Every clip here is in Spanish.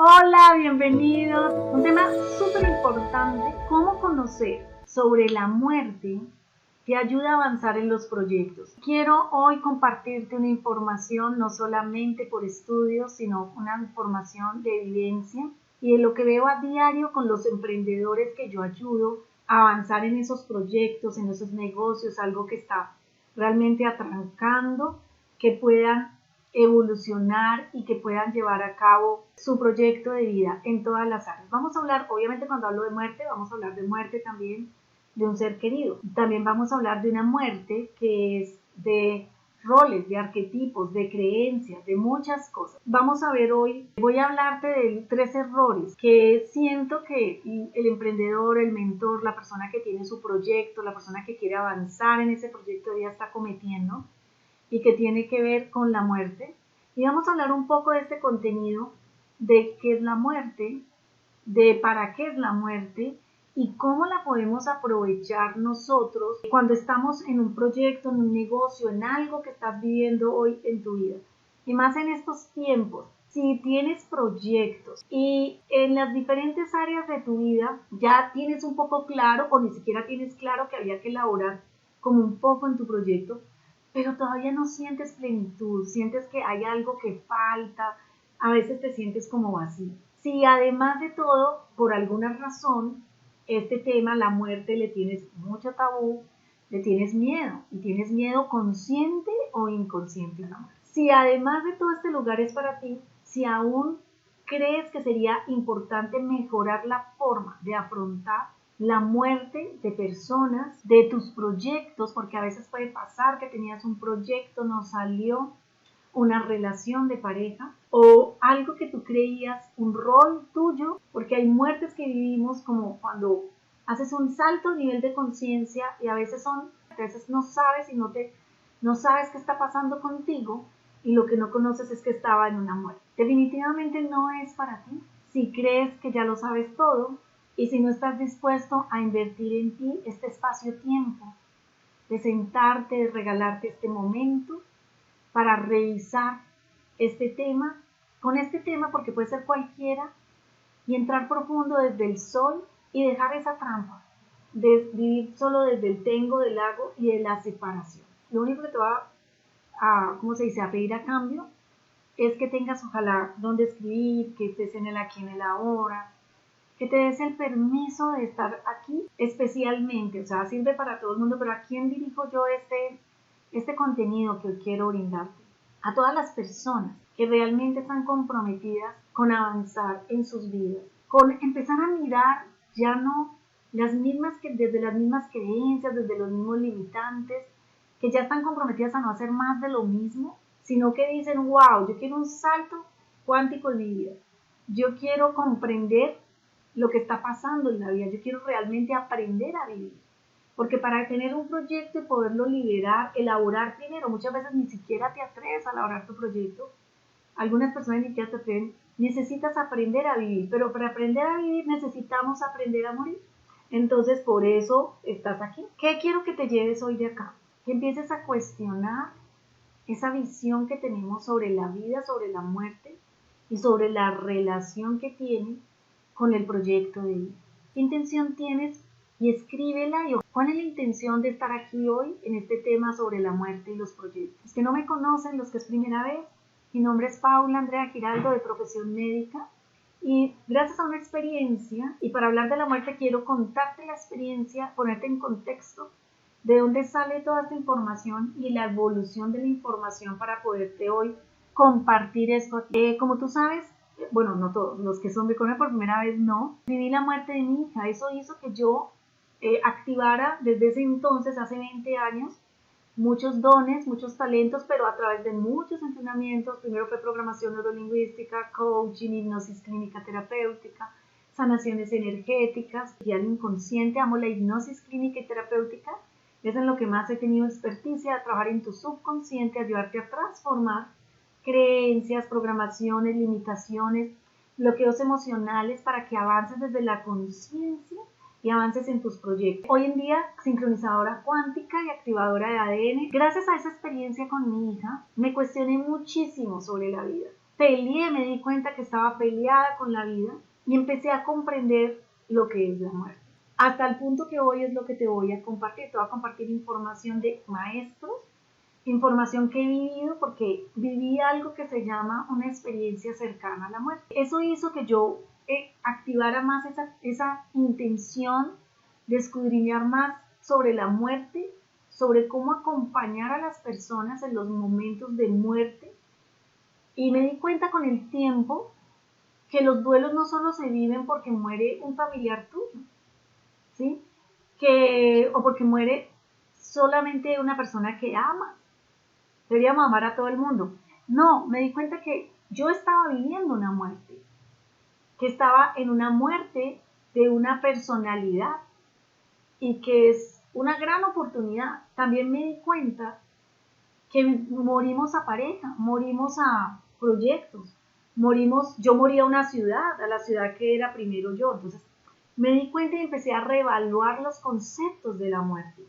Hola, bienvenidos. Un tema súper importante, cómo conocer sobre la muerte te ayuda a avanzar en los proyectos. Quiero hoy compartirte una información no solamente por estudios, sino una información de evidencia y de lo que veo a diario con los emprendedores que yo ayudo a avanzar en esos proyectos, en esos negocios, algo que está realmente atrancando, que puedan evolucionar y que puedan llevar a cabo su proyecto de vida en todas las áreas. Vamos a hablar, obviamente cuando hablo de muerte, vamos a hablar de muerte también de un ser querido. También vamos a hablar de una muerte que es de roles, de arquetipos, de creencias, de muchas cosas. Vamos a ver hoy, voy a hablarte de 3 errores que siento que el emprendedor, el mentor, la persona que tiene su proyecto, la persona que quiere avanzar en ese proyecto de vida está cometiendo y que tiene que ver con la muerte. Y vamos a hablar un poco de este contenido, de qué es la muerte, de para qué es la muerte y cómo la podemos aprovechar nosotros cuando estamos en un proyecto, en un negocio, en algo que estás viviendo hoy en tu vida. Y más en estos tiempos, si tienes proyectos y en las diferentes áreas de tu vida ya tienes un poco claro o ni siquiera tienes claro que había que elaborar como un poco en tu proyecto, pero todavía no sientes plenitud, sientes que hay algo que falta, a veces te sientes como vacío. Si además de todo, por alguna razón, este tema, la muerte, le tienes mucho tabú, le tienes miedo, y tienes miedo consciente o inconsciente. Si además de todo este lugar es para ti, si aún crees que sería importante mejorar la forma de afrontar la muerte de personas, de tus proyectos, porque a veces puede pasar que tenías un proyecto, no salió, una relación de pareja o algo que tú creías, un rol tuyo, porque hay muertes que vivimos como cuando haces un salto a nivel de conciencia y a veces no sabes y no sabes qué está pasando contigo y lo que no conoces es que estaba en una muerte. Definitivamente no es para ti. Si crees que ya lo sabes todo, y si no estás dispuesto a invertir en ti este espacio-tiempo, de sentarte, de regalarte este momento para revisar este tema, con este tema porque puede ser cualquiera, y entrar profundo desde el sol y dejar esa trampa de vivir solo desde el tengo, del hago y de la separación. Lo único que te va ¿cómo se dice?, a pedir a cambio es que tengas ojalá donde escribir, que estés en el aquí, en el ahora, que te des el permiso de estar aquí especialmente, o sea, sirve para todo el mundo, pero ¿a quién dirijo yo este contenido que hoy quiero brindarte? A todas las personas que realmente están comprometidas con avanzar en sus vidas, con empezar a mirar ya no desde las mismas creencias, desde los mismos limitantes, que ya están comprometidas a no hacer más de lo mismo, sino que dicen, wow, yo quiero un salto cuántico en mi vida, yo quiero comprender lo que está pasando en la vida, yo quiero realmente aprender a vivir. Porque para tener un proyecto y poderlo liberar, elaborar primero, muchas veces ni siquiera te atreves a elaborar tu proyecto. Algunas personas ni siquiera te atreven. Necesitas aprender a vivir, pero para aprender a vivir necesitamos aprender a morir. Entonces, por eso estás aquí. ¿Qué quiero que te lleves hoy de acá? Que empieces a cuestionar esa visión que tenemos sobre la vida, sobre la muerte y sobre la relación que tiene con el proyecto de vida. ¿Qué intención tienes? Y escríbela. ¿Cuál es la intención de estar aquí hoy en este tema sobre la muerte y los proyectos? Los que no me conocen, los que es primera vez, mi nombre es Paula Andrea Giraldo, de profesión médica, y gracias a una experiencia, y para hablar de la muerte quiero contarte la experiencia, ponerte en contexto de dónde sale toda esta información y la evolución de la información para poderte hoy compartir esto. Como tú sabes, bueno, no todos, los que son de Colombia por primera vez no, viví la muerte de mi hija. Eso hizo que yo activara desde ese entonces, hace 20 años, muchos dones, muchos talentos, pero a través de muchos entrenamientos. Primero fue programación neurolingüística, coaching, hipnosis clínica terapéutica, sanaciones energéticas, y al inconsciente. Amo la hipnosis clínica y terapéutica. Es en lo que más he tenido experticia, a trabajar en tu subconsciente, ayudarte a transformar creencias, programaciones, limitaciones, bloqueos emocionales para que avances desde la conciencia y avances en tus proyectos. Hoy en día, sincronizadora cuántica y activadora de ADN. Gracias a esa experiencia con mi hija, me cuestioné muchísimo sobre la vida. peleé, me di cuenta que estaba peleada con la vida y empecé a comprender lo que es la muerte. Hasta el punto que hoy es lo que te voy a compartir. Te voy a compartir información de maestros, información que he vivido porque viví algo que se llama una experiencia cercana a la muerte. Eso hizo que yo activara más esa intención de escudriñar más sobre la muerte, sobre cómo acompañar a las personas en los momentos de muerte. Y me di cuenta con el tiempo que los duelos no solo se viven porque muere un familiar tuyo, ¿sí? O porque muere solamente una persona que amas. Deberíamos amar a todo el mundo. No, me di cuenta que yo estaba viviendo una muerte, que estaba en una muerte de una personalidad y que es una gran oportunidad. También me di cuenta que morimos a pareja, morimos a proyectos, yo morí a una ciudad, a la ciudad que era primero yo. Entonces me di cuenta y empecé a reevaluar los conceptos de la muerte.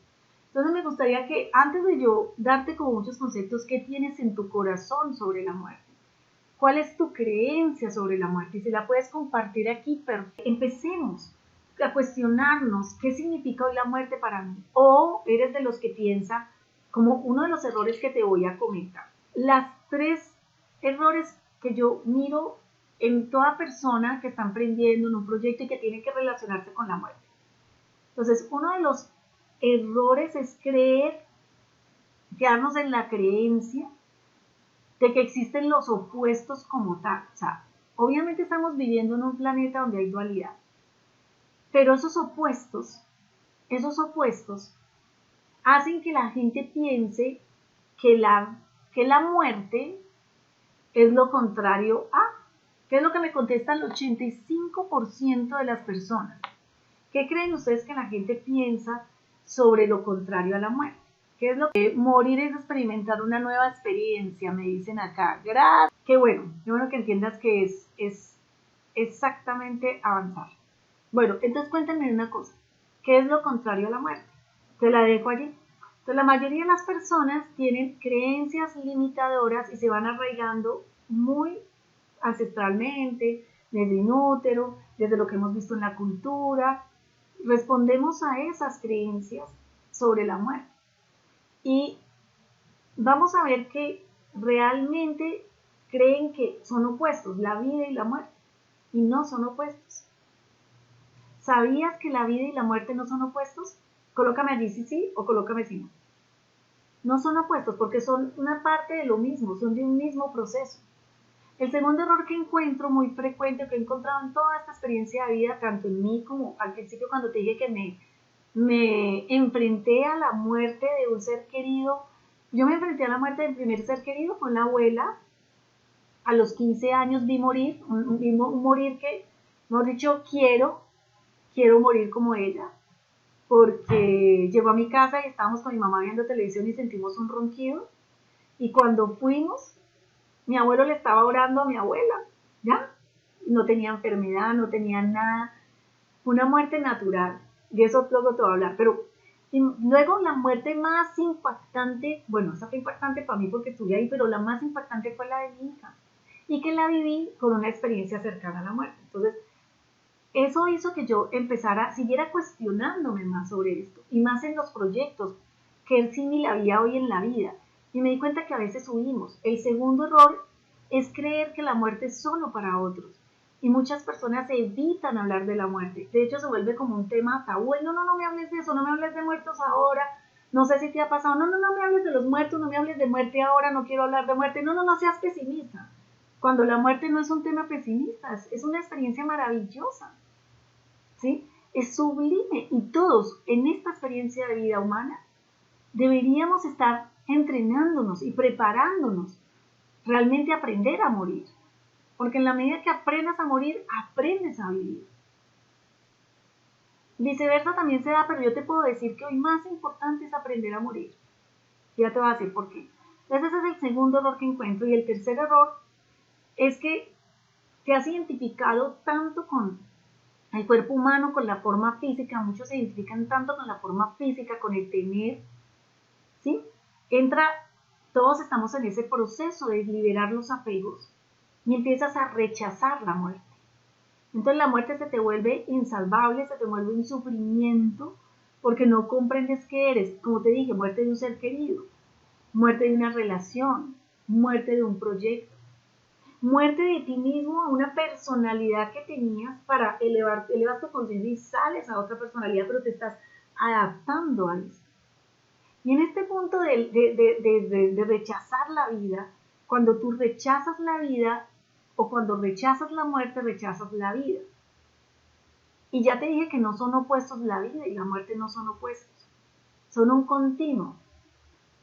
Entonces me gustaría que antes de yo darte como muchos conceptos, ¿qué tienes en tu corazón sobre la muerte? ¿Cuál es tu creencia sobre la muerte? Y si la puedes compartir aquí, pero empecemos a cuestionarnos qué significa hoy la muerte para mí. O eres de los que piensa, como uno de los errores que te voy a comentar. Las 3 errores que yo miro en toda persona que está emprendiendo en un proyecto y que tiene que relacionarse con la muerte. Entonces, uno de los errores es quedarnos en la creencia de que existen los opuestos como tal. O sea, obviamente estamos viviendo en un planeta donde hay dualidad, pero esos opuestos hacen que la gente piense que la muerte es lo contrario a, ¿qué es lo que me contesta el 85% de las personas? ¿Qué creen ustedes que la gente piensa sobre lo contrario a la muerte? ¿Qué es lo que morir es experimentar una nueva experiencia? Me dicen acá. Gracias. Qué bueno que entiendas que es exactamente avanzar. Bueno, entonces cuéntenme una cosa. ¿Qué es lo contrario a la muerte? Te la dejo allí. Entonces, la mayoría de las personas tienen creencias limitadoras y se van arraigando muy ancestralmente, desde inútero, desde lo que hemos visto en la cultura. Respondemos a esas creencias sobre la muerte. Y vamos a ver que realmente creen que son opuestos, la vida y la muerte, y no son opuestos. ¿Sabías que la vida y la muerte no son opuestos? Colócame allí sí o colócame sí no. No son opuestos porque son una parte de lo mismo, son de un mismo proceso. El segundo error que encuentro muy frecuente, que he encontrado en toda esta experiencia de vida, tanto en mí como al principio cuando te dije que me enfrenté a la muerte de un ser querido. Yo me enfrenté a la muerte del primer ser querido con la abuela. A los 15 años vi morir, un morir que, mejor dicho, quiero morir como ella, porque llegó a mi casa y estábamos con mi mamá viendo televisión y sentimos un ronquido, y cuando fuimos, mi abuelo le estaba orando a mi abuela, ¿ya? No tenía enfermedad, no tenía nada, una muerte natural, y eso luego te voy a hablar, pero luego la muerte más impactante, bueno, esa fue impactante para mí porque estuve ahí, pero la más impactante fue la de mi hija, y que la viví con una experiencia cercana a la muerte. Entonces, eso hizo que yo siguiera cuestionándome más sobre esto, y más en los proyectos, que sí ni la había hoy en la vida, y me di cuenta que a veces huimos. El segundo error es creer que la muerte es solo para otros, y muchas personas evitan hablar de la muerte. De hecho, se vuelve como un tema tabú. No me hables de eso, no me hables de muertos ahora, no sé si te ha pasado, no me hables de los muertos, no me hables de muerte ahora, no quiero hablar de muerte, no seas pesimista. Cuando la muerte no es un tema pesimista, es una experiencia maravillosa, ¿sí? Es sublime, y todos en esta experiencia de vida humana deberíamos estar entrenándonos y preparándonos realmente a aprender a morir, porque en la medida que aprendas a morir, aprendes a vivir. Viceversa también se da, pero yo te puedo decir que hoy más importante es aprender a morir. Ya te voy a decir por qué. Entonces ese es el segundo error que encuentro. Y el tercer error es que te has identificado tanto con el cuerpo humano, con la forma física. Muchos se identifican tanto con la forma física, con el tener, ¿sí? Todos estamos en ese proceso de liberar los apegos. y empiezas a rechazar la muerte. Entonces la muerte se te vuelve insalvable, se te vuelve un sufrimiento porque no comprendes qué eres. Como te dije, muerte de un ser querido, muerte de una relación, muerte de un proyecto, muerte de ti mismo a una personalidad que tenías para elevas tu conciencia y sales a otra personalidad, pero te estás adaptando a eso. Y en este punto de rechazar la vida, cuando tú rechazas la vida o cuando rechazas la muerte, rechazas la vida. Y ya te dije que no son opuestos la vida y la muerte, no son opuestos, son un continuo.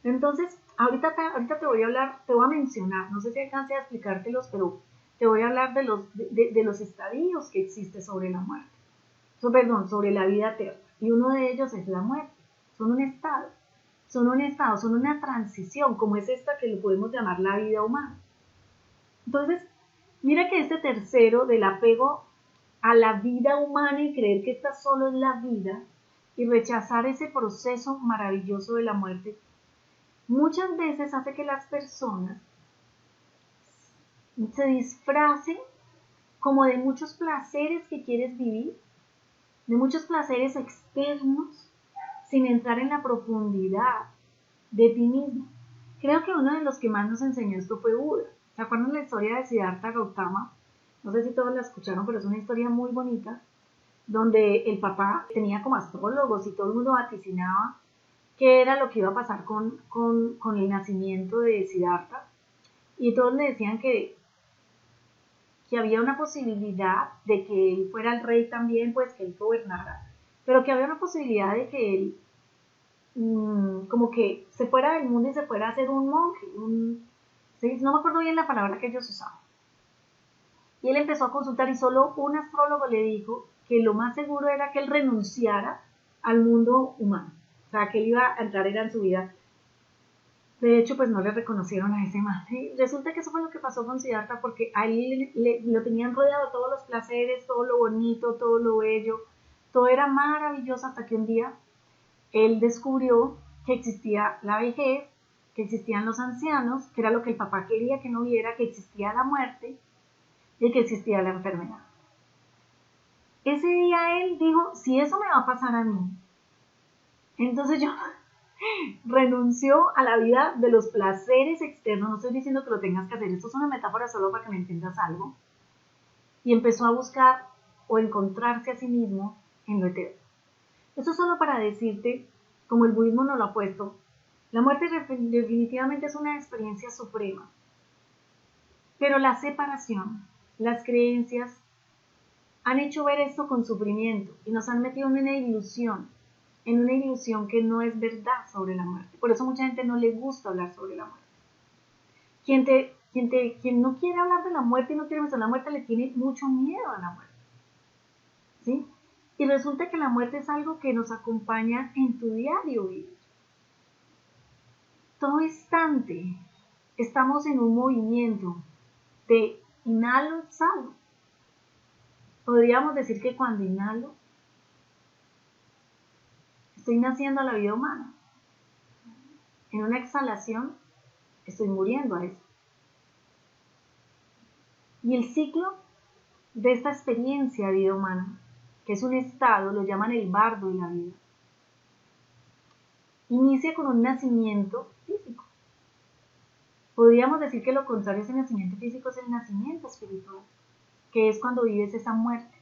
Entonces, ahorita te voy a hablar, te voy a mencionar, no sé si alcance a explicártelos, pero te voy a hablar de los estadios que existen sobre la muerte, sobre la vida eterna. Y uno de ellos es la muerte, son un estado, son una transición, como es esta que lo podemos llamar la vida humana. Entonces, mira que este tercero del apego a la vida humana y creer que esta solo es la vida y rechazar ese proceso maravilloso de la muerte, muchas veces hace que las personas se disfracen como de muchos placeres que quieres vivir, de muchos placeres externos, sin entrar en la profundidad de ti mismo. Creo que uno de los que más nos enseñó esto fue Buda. ¿Se acuerdan la historia de Siddhartha Gautama? No sé si todos la escucharon, pero es una historia muy bonita, donde el papá tenía como astrólogos y todo el mundo vaticinaba qué era lo que iba a pasar con el nacimiento de Siddhartha. Y todos le decían que había una posibilidad de que él fuera el rey también, pues que él gobernara, pero que había una posibilidad de que él como que se fuera del mundo y se fuera a ser un monje, ¿sí? No me acuerdo bien la palabra que ellos usaban. Y él empezó a consultar y solo un astrólogo le dijo que lo más seguro era que él renunciara al mundo humano, o sea, que él iba a entrar era en su vida. De hecho, pues no le reconocieron a ese man. ¿Sí? Resulta que eso fue lo que pasó con Siddhartha porque a él lo tenían rodeado todos los placeres, todo lo bonito, todo lo bello, todo era maravilloso hasta que un día él descubrió que existía la vejez, que existían los ancianos, que era lo que el papá quería que no viera, que existía la muerte y que existía la enfermedad. Ese día él dijo, si eso me va a pasar a mí, entonces yo renunció a la vida de los placeres externos, no estoy diciendo que lo tengas que hacer, esto es una metáfora solo para que me entiendas algo, y empezó a buscar o encontrarse a sí mismo en lo eterno. Esto solo para decirte, como el budismo nos lo ha puesto, la muerte definitivamente es una experiencia suprema, pero la separación, las creencias, han hecho ver esto con sufrimiento y nos han metido en una ilusión que no es verdad sobre la muerte. Por eso mucha gente no le gusta hablar sobre la muerte. Quien no quiere hablar de la muerte y no quiere mencionar la muerte le tiene mucho miedo a la muerte. ¿Sí? Y resulta que la muerte es algo que nos acompaña en tu diario vivir. Todo instante estamos en un movimiento de inhalo, exhalo. Podríamos decir que cuando inhalo, estoy naciendo a la vida humana. En una exhalación, estoy muriendo a eso. Y el ciclo de esta experiencia de vida humana, que es un estado, lo llaman el bardo de la vida, inicia con un nacimiento físico. Podríamos decir que lo contrario a ese nacimiento físico es el nacimiento espiritual, que es cuando vives esa muerte.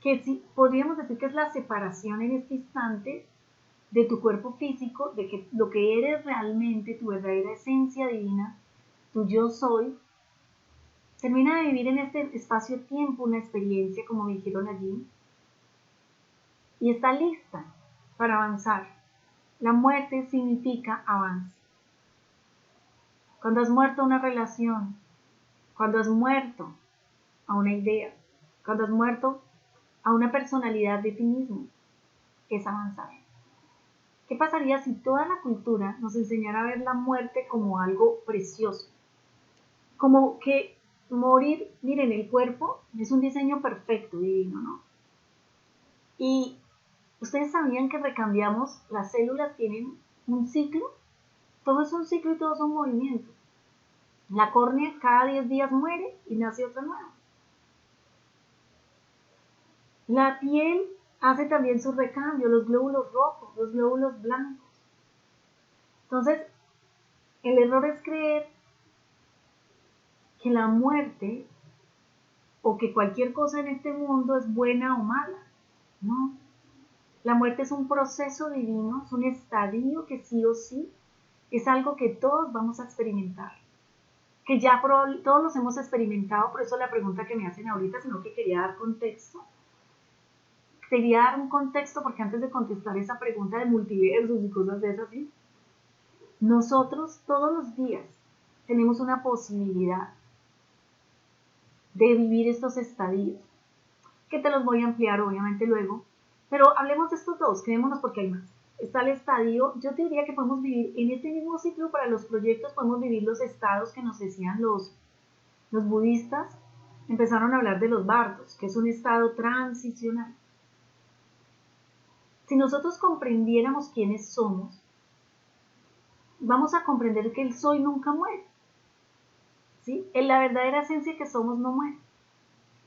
Que sí, podríamos decir que es la separación en este instante de tu cuerpo físico, de que lo que eres realmente, tu verdadera esencia divina, tu yo soy, termina de vivir en este espacio-tiempo una experiencia, como me dijeron allí, y está lista para avanzar. La muerte significa avance. Cuando has muerto a una relación, cuando has muerto a una idea, cuando has muerto a una personalidad de ti mismo, es avanzar. ¿Qué pasaría si toda la cultura nos enseñara a ver la muerte como algo precioso? Como que morir, miren, el cuerpo es un diseño perfecto, divino, ¿no? Y ustedes sabían que recambiamos, las células tienen un ciclo, todo es un ciclo y todo es un movimiento. La córnea cada 10 días muere y nace otra nueva. La piel hace también su recambio, los glóbulos rojos, los glóbulos blancos. Entonces, el error es creer que la muerte o que cualquier cosa en este mundo es buena o mala. No. La muerte es un proceso divino, es un estadio que sí o sí es algo que todos vamos a experimentar. Que ya todos los hemos experimentado, por eso la pregunta que me hacen ahorita, sino que quería dar contexto. Quería dar un contexto porque antes de contestar esa pregunta de multiversos y cosas de esas, ¿sí? Nosotros todos los días tenemos una posibilidad de vivir estos estadios, que te los voy a ampliar obviamente luego, pero hablemos de estos dos, quedémonos porque hay más. Está el estadio, yo te diría que podemos vivir en este mismo ciclo para los proyectos, podemos vivir los estados que nos decían los budistas, empezaron a hablar de los bardos, que es un estado transicional. Si nosotros comprendiéramos quiénes somos, vamos a comprender que el soy nunca muere, ¿sí? En la verdadera esencia que somos no muere,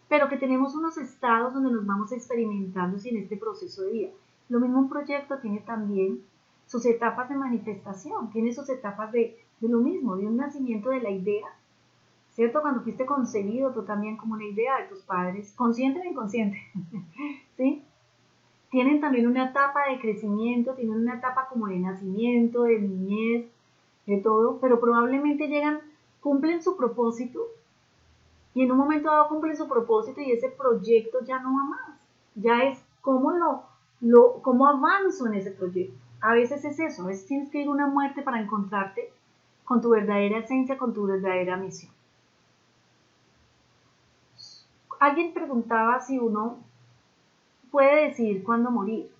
pero que tenemos unos estados donde nos vamos experimentando en este proceso de vida. Lo mismo un proyecto tiene también sus etapas de manifestación, tiene sus etapas de lo mismo, de un nacimiento de la idea, ¿cierto? Cuando fuiste concebido tú también como una idea de tus padres, consciente o inconsciente, ¿sí? Tienen también una etapa de crecimiento, tienen una etapa como de nacimiento, de niñez, de todo, pero probablemente llegan, cumplen su propósito y en un momento dado cumplen su propósito y ese proyecto ya no va más. Ya es cómo cómo avanzo en ese proyecto. A veces es eso, a veces tienes que ir a una muerte para encontrarte con tu verdadera esencia, con tu verdadera misión. Alguien preguntaba si uno puede decidir cuándo morir.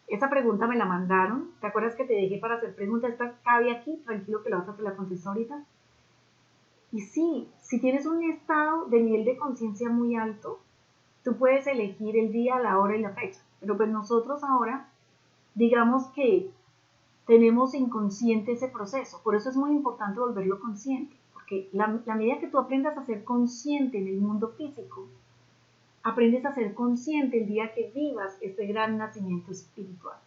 Esa pregunta me la mandaron. ¿Te acuerdas que te dejé para hacer preguntas? Esta cabe aquí, tranquilo que la otra te la contesto ahorita. Y sí, si tienes un estado de nivel de conciencia muy alto, tú puedes elegir el día, la hora y la fecha. Pero pues nosotros ahora, digamos que tenemos inconsciente ese proceso. Por eso es muy importante volverlo consciente. Porque la medida que tú aprendas a ser consciente en el mundo físico, aprendes a ser consciente el día que vivas este gran nacimiento espiritual.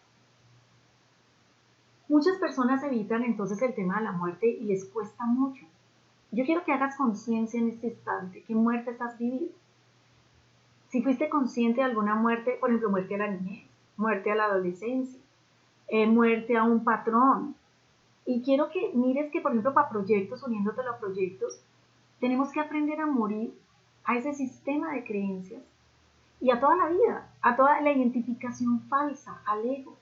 Muchas personas evitan entonces el tema de la muerte y les cuesta mucho. Yo quiero que hagas conciencia en este instante, qué muertes has vivido. Si fuiste consciente de alguna muerte, por ejemplo, muerte a la niñez, muerte a la adolescencia, muerte a un patrón. Y quiero que mires que, por ejemplo, para proyectos, uniéndotelo a proyectos, tenemos que aprender a morir a ese sistema de creencias y a toda la vida, a toda la identificación falsa, al ego.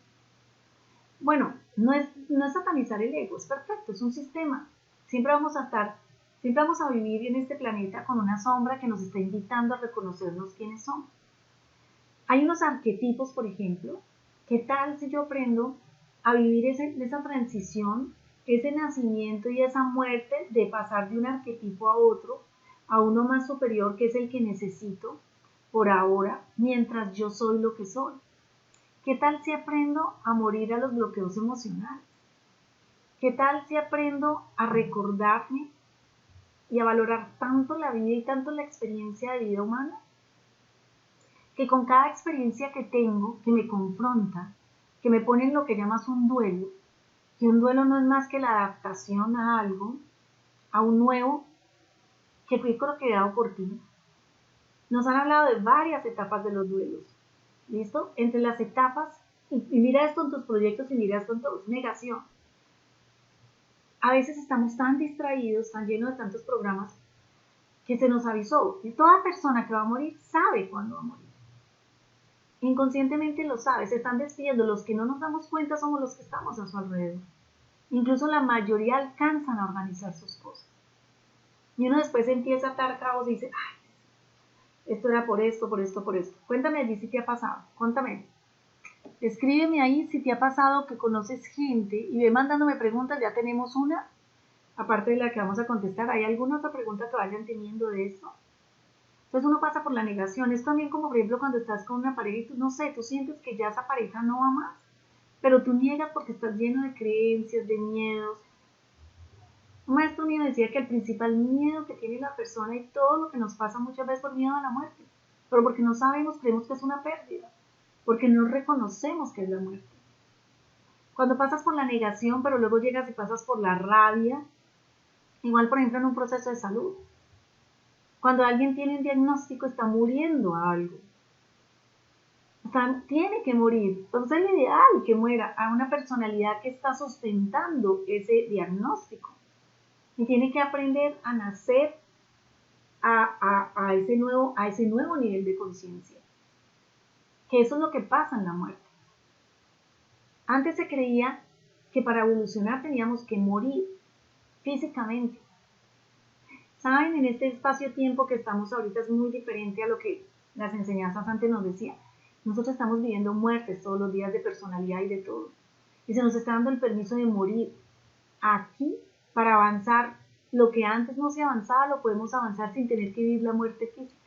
Bueno, no es satanizar el ego, es perfecto, es un sistema. Siempre vamos a vivir en este planeta con una sombra que nos está invitando a reconocernos quiénes somos. Hay unos arquetipos, por ejemplo. ¿Qué tal si yo aprendo a vivir esa transición, ese nacimiento y esa muerte de pasar de un arquetipo a otro, a uno más superior que es el que necesito por ahora, mientras yo soy lo que soy? ¿Qué tal si aprendo a morir a los bloqueos emocionales? ¿Qué tal si aprendo a recordarme y a valorar tanto la vida y tanto la experiencia de vida humana? Que con cada experiencia que tengo, que me confronta, que me pone en lo que llamas un duelo, que un duelo no es más que la adaptación a algo, a un nuevo, que fui creado por ti. Nos han hablado de varias etapas de los duelos, ¿listo? Entre las etapas, y mira esto en tus proyectos y mira esto en todos, negación. A veces estamos tan distraídos, tan llenos de tantos programas, que se nos avisó. Y toda persona que va a morir sabe cuándo va a morir. Inconscientemente lo sabe, se están despidiendo. Los que no nos damos cuenta somos los que estamos a su alrededor. Incluso la mayoría alcanzan a organizar sus cosas. Y uno después empieza a atar cabos y dice, ay, esto era por esto, por esto, por esto. Cuéntame allí si te ha pasado, cuéntame. Escríbeme ahí si te ha pasado que conoces gente y ve mandándome preguntas, ya tenemos una, aparte de la que vamos a contestar. ¿Hay alguna otra pregunta que vayan teniendo de esto? Entonces uno pasa por la negación. Es también como, por ejemplo, cuando estás con una pareja y tú, no sé, tú sientes que ya esa pareja no va más, pero tú niegas porque estás lleno de creencias, de miedos. Un maestro mío decía que el principal miedo que tiene la persona y todo lo que nos pasa muchas veces por miedo a la muerte, pero porque no sabemos, creemos que es una pérdida, porque no reconocemos que es la muerte. Cuando pasas por la negación, pero luego llegas y pasas por la rabia, igual por ejemplo en un proceso de salud. Cuando alguien tiene un diagnóstico, está muriendo a algo. Tiene que morir. Entonces es ideal que muera a una personalidad que está sustentando ese diagnóstico. Y tiene que aprender a nacer a ese nuevo nivel de conciencia. Que eso es lo que pasa en la muerte. Antes se creía que para evolucionar teníamos que morir físicamente. Saben, en este espacio-tiempo que estamos ahorita es muy diferente a lo que las enseñanzas antes nos decían. Nosotros estamos viviendo muertes todos los días de personalidad y de todo. Y se nos está dando el permiso de morir aquí para avanzar. Lo que antes no se avanzaba, lo podemos avanzar sin tener que vivir la muerte física.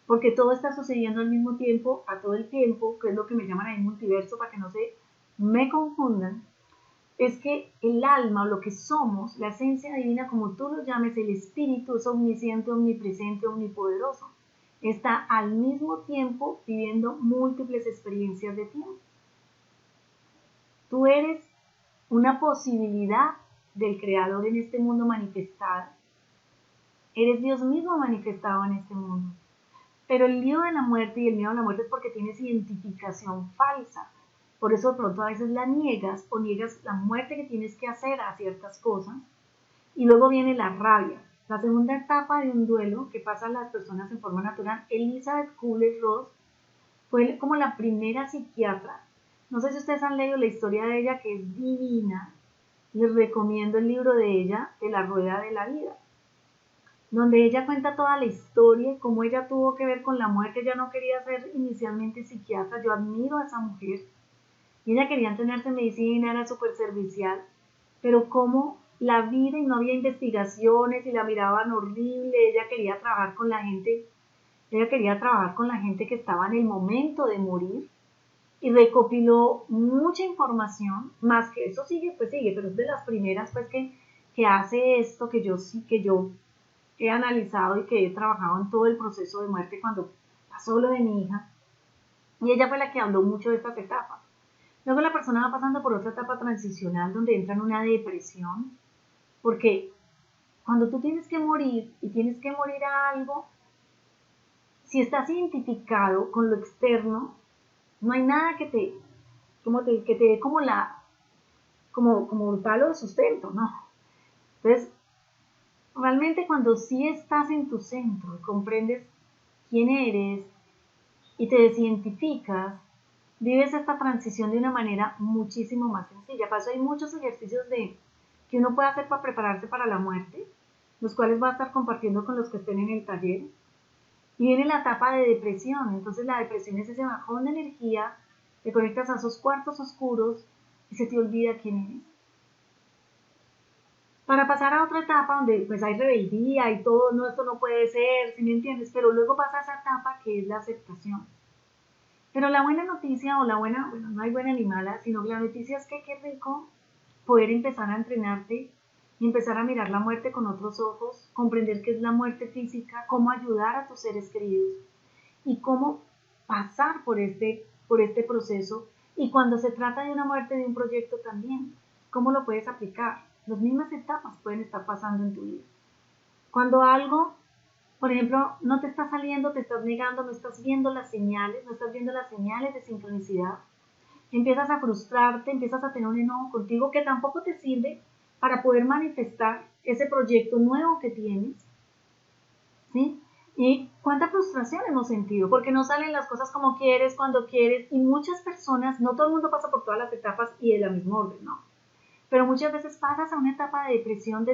Porque todo está sucediendo al mismo tiempo, a todo el tiempo, que es lo que me llaman ahí multiverso, para que no se me confundan. Es que el alma o lo que somos, la esencia divina, como tú lo llames, el espíritu es omnisciente, omnipresente, omnipoderoso. Está al mismo tiempo viviendo múltiples experiencias de tiempo. Tú eres una posibilidad del Creador en este mundo manifestado. Eres Dios mismo manifestado en este mundo. Pero el miedo de la muerte y el miedo a la muerte es porque tienes identificación falsa. Por eso de pronto a veces la niegas o niegas la muerte que tienes que hacer a ciertas cosas. Y luego viene la rabia. La segunda etapa de un duelo que pasa a las personas en forma natural. Elizabeth Kubler-Ross fue como la primera psiquiatra. No sé si ustedes han leído la historia de ella, que es divina. Les recomiendo el libro de ella, de La Rueda de la Vida, donde ella cuenta toda la historia, cómo ella tuvo que ver con la muerte. Ella no quería ser inicialmente psiquiatra. Yo admiro a esa mujer. Y ella quería entrenarse en medicina, era súper servicial, pero como la vida y no había investigaciones y la miraban horrible. Ella quería trabajar con la gente, que estaba en el momento de morir, y recopiló mucha información, más que eso sigue, pero es de las primeras pues que hace esto, que yo he analizado y que he trabajado en todo el proceso de muerte cuando pasó lo de mi hija, y ella fue la que habló mucho de estas etapas. Luego la persona va pasando por otra etapa transicional donde entra en una depresión, porque cuando tú tienes que morir y tienes que morir a algo, si estás identificado con lo externo, no hay nada que te dé como un palo de sustento, ¿no? Entonces, realmente cuando sí estás en tu centro, comprendes quién eres y te desidentificas, vives esta transición de una manera muchísimo más sencilla. Para eso hay muchos ejercicios que uno puede hacer para prepararse para la muerte, los cuales va a estar compartiendo con los que estén en el taller. Y viene la etapa de depresión. Entonces la depresión es ese bajón de energía, te conectas a esos cuartos oscuros y se te olvida quién eres. Para pasar a otra etapa donde pues hay rebeldía y todo, no, esto no puede ser, ¿sí me entiendes? Pero luego pasa a esa etapa que es la aceptación. Pero la buena noticia, bueno, no hay buena ni mala, sino que la noticia es que qué rico poder empezar a entrenarte y empezar a mirar la muerte con otros ojos, comprender qué es la muerte física, cómo ayudar a tus seres queridos y cómo pasar por este proceso. Y cuando se trata de una muerte de un proyecto también, cómo lo puedes aplicar. Las mismas etapas pueden estar pasando en tu vida. Cuando algo, por ejemplo, no te está saliendo, te estás negando, no estás viendo las señales, de sincronicidad, empiezas a frustrarte, empiezas a tener un enojo contigo que tampoco te sirve para poder manifestar ese proyecto nuevo que tienes, ¿sí? Y cuánta frustración hemos sentido, porque no salen las cosas como quieres, cuando quieres, y muchas personas, no todo el mundo pasa por todas las etapas y de la misma orden, ¿no? Pero muchas veces pasas a una etapa de depresión,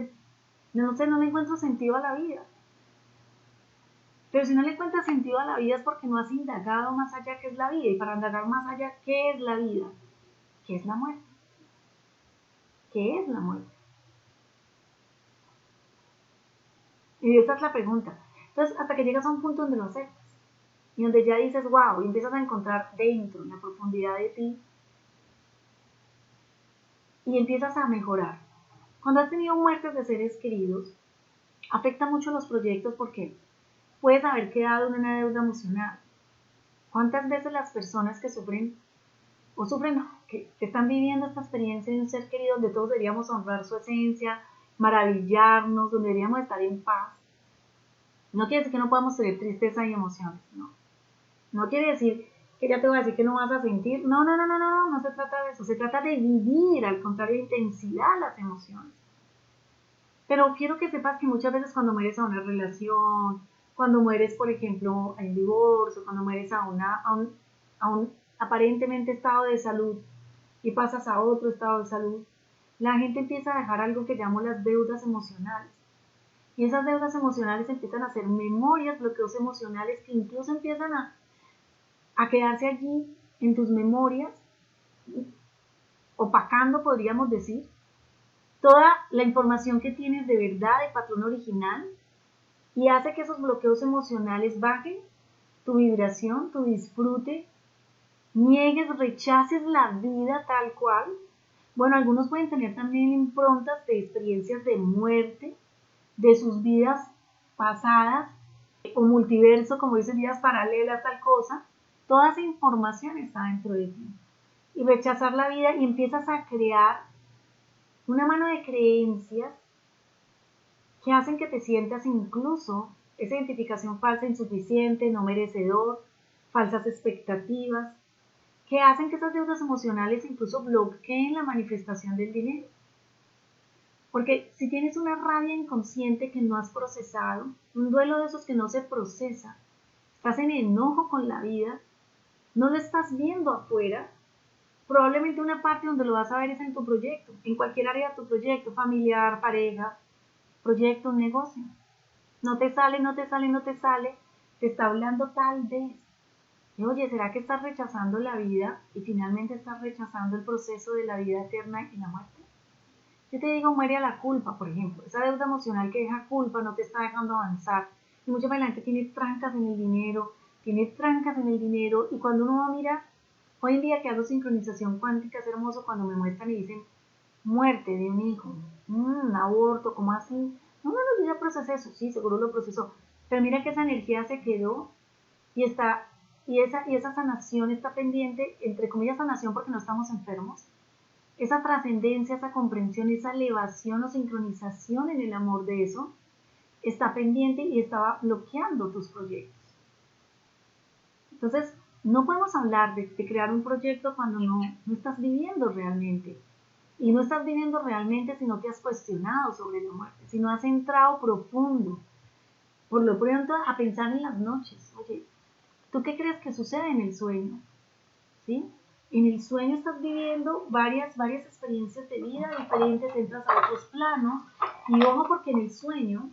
no sé, no le encuentro sentido a la vida. Pero si no le encuentras sentido a la vida es porque no has indagado más allá qué es la vida. Y para indagar más allá qué es la vida, qué es la muerte. ¿Qué es la muerte? Y esa es la pregunta. Entonces, hasta que llegas a un punto donde lo aceptas. Y donde ya dices, wow, y empiezas a encontrar dentro, en la profundidad de ti, y empiezas a mejorar. Cuando has tenido muertes de seres queridos, afecta mucho los proyectos porque puedes haber quedado en una deuda emocional. ¿Cuántas veces las personas que sufren no, que están viviendo esta experiencia de un ser querido donde todos deberíamos honrar su esencia, maravillarnos, donde deberíamos estar en paz? No quiere decir que no podamos tener tristeza y emociones, no. No quiere decir que ya te voy a decir que no vas a sentir. No se trata de eso. Se trata de vivir, al contrario, de intensidad las emociones. Pero quiero que sepas que muchas veces cuando mueres a una relación, cuando mueres, por ejemplo, a un divorcio, cuando mueres a un aparentemente estado de salud y pasas a otro estado de salud, la gente empieza a dejar algo que llamo las deudas emocionales. Y esas deudas emocionales empiezan a ser memorias, bloqueos emocionales que incluso empiezan a quedarse allí en tus memorias, opacando, podríamos decir, toda la información que tienes de verdad, de patrón original, y hace que esos bloqueos emocionales bajen tu vibración, tu disfrute, niegues, rechaces la vida tal cual. Bueno, algunos pueden tener también improntas de experiencias de muerte, de sus vidas pasadas, o multiverso, como dicen, vidas paralelas, tal cosa. Toda esa información está dentro de ti. Y rechazar la vida y empiezas a crear una mano de creencias que hacen que te sientas incluso esa identificación falsa, insuficiente, no merecedor, falsas expectativas, que hacen que esas deudas emocionales incluso bloqueen la manifestación del dinero. Porque si tienes una rabia inconsciente que no has procesado, un duelo de esos que no se procesa, estás en enojo con la vida, no lo estás viendo afuera, probablemente una parte donde lo vas a ver es en tu proyecto, en cualquier área de tu proyecto, familiar, pareja, proyecto, un negocio. No te sale, te está hablando tal vez. Y oye, ¿será que estás rechazando la vida y finalmente estás rechazando el proceso de la vida eterna y la muerte? Yo te digo, muere a la culpa, por ejemplo. Esa deuda emocional que deja culpa no te está dejando avanzar. Y mucha gente tiene trancas en el dinero, y cuando uno va a mirar, hoy en día que hago sincronización cuántica, es hermoso cuando me muestran y dicen, muerte de un hijo, aborto, ¿cómo así? Yo ya procesé eso, sí, seguro lo procesó. Pero mira que esa energía se quedó y está, y esa sanación está pendiente, entre comillas sanación porque no estamos enfermos, esa trascendencia, esa comprensión, esa elevación o sincronización en el amor de eso, está pendiente y estaba bloqueando tus proyectos. Entonces, no podemos hablar de crear un proyecto cuando no estás viviendo realmente. Y no estás viviendo realmente si no te has cuestionado sobre la muerte, si no has entrado profundo, por lo pronto a pensar en las noches. Oye, ¿tú qué crees que sucede en el sueño? ¿Sí? En el sueño estás viviendo varias experiencias de vida diferentes, entras a otros planos, y ojo porque en el sueño,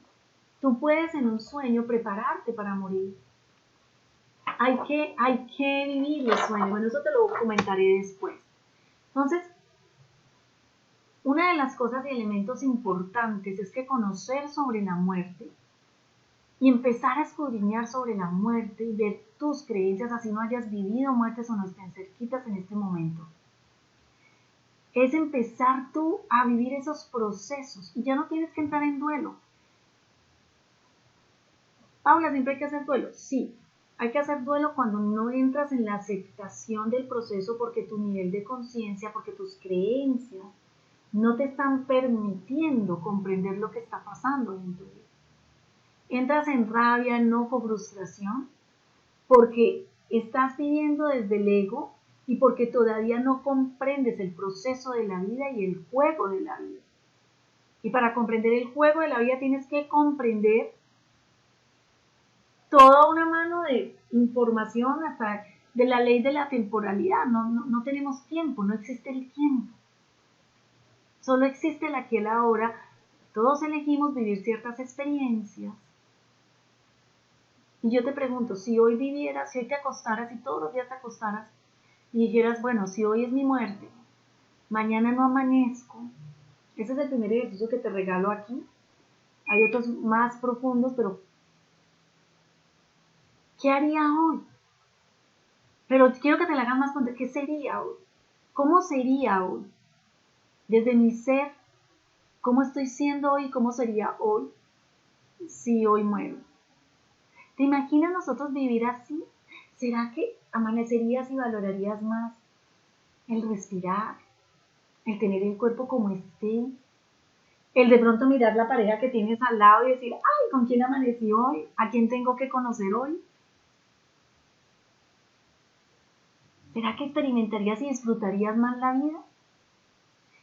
tú puedes en un sueño prepararte para morir. Hay que vivir el sueño, bueno, eso te lo comentaré después. Entonces, una de las cosas y elementos importantes es que conocer sobre la muerte y empezar a escudriñar sobre la muerte y ver tus creencias, así no hayas vivido muertes o no estén cerquitas en este momento. Es empezar tú a vivir esos procesos y ya no tienes que entrar en duelo. Paula, ¿siempre hay que hacer duelo? Sí, hay que hacer duelo cuando no entras en la aceptación del proceso porque tu nivel de conciencia, porque tus creencias no te están permitiendo comprender lo que está pasando en tu vida. Entras en rabia, enojo, frustración, porque estás viviendo desde el ego y porque todavía no comprendes el proceso de la vida y el juego de la vida. Y para comprender el juego de la vida tienes que comprender toda una mano de información hasta de la ley de la temporalidad. No tenemos tiempo, no existe el tiempo. Solo existe el aquí y el ahora. Todos elegimos vivir ciertas experiencias. Y yo te pregunto, si hoy vivieras, si hoy te acostaras y todos los días te acostaras y dijeras, bueno, si hoy es mi muerte, mañana no amanezco. Ese es el primer ejercicio que te regalo aquí. Hay otros más profundos, pero ¿qué haría hoy? Pero quiero que te la hagas más con ¿qué sería hoy? ¿Cómo sería hoy? Desde mi ser, ¿Cómo estoy siendo hoy? ¿Cómo sería hoy si hoy muero? ¿Te imaginas nosotros vivir así? ¿Será que amanecerías y valorarías más el respirar, el tener el cuerpo como esté, el de pronto mirar la pareja que tienes al lado y decir, ay, ¿con quién amanecí hoy? ¿A quién tengo que conocer hoy? ¿Será que experimentarías y disfrutarías más la vida?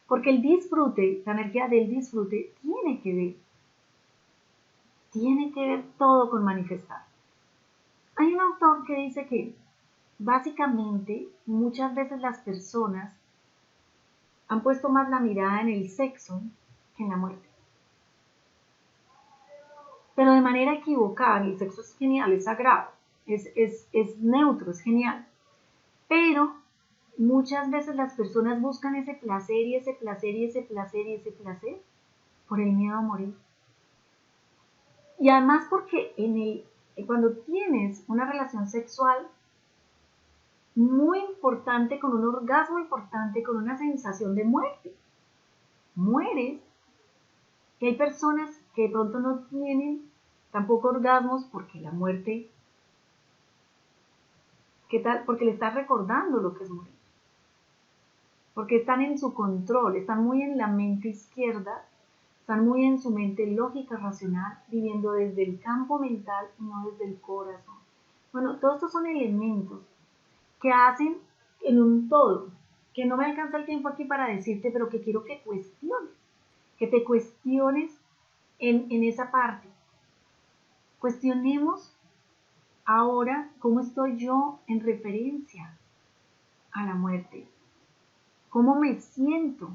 Porque el disfrute, la energía del disfrute, tiene que ver todo con manifestar. Hay un autor que dice que básicamente muchas veces las personas han puesto más la mirada en el sexo que en la muerte. Pero de manera equivocada. El sexo es genial, es sagrado, es neutro, es genial. Pero muchas veces las personas buscan ese placer y ese placer y ese placer y ese placer por el miedo a morir. Y además porque cuando tienes una relación sexual muy importante, con un orgasmo importante, con una sensación de muerte, mueres. Y hay personas que de pronto no tienen tampoco orgasmos porque la muerte, ¿qué tal? Porque le estás recordando lo que es morir. Porque están en su control, están muy en la mente izquierda, están muy en su mente lógica, racional, viviendo desde el campo mental y no desde el corazón. Bueno, todos estos son elementos que hacen en un todo, que no me alcanza el tiempo aquí para decirte, pero que quiero que te cuestiones en esa parte. Cuestionemos ahora cómo estoy yo en referencia a la muerte, cómo me siento,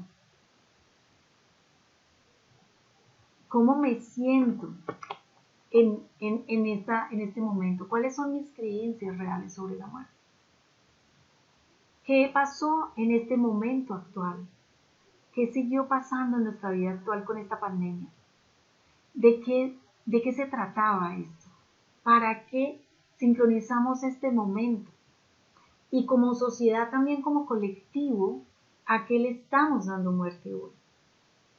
en este momento, cuáles son mis creencias reales sobre la muerte. ¿Qué pasó en este momento actual? ¿Qué siguió pasando en nuestra vida actual con esta pandemia? ¿De qué se trataba esto? ¿Para qué sincronizamos este momento? Y como sociedad, también como colectivo, ¿a qué le estamos dando muerte hoy?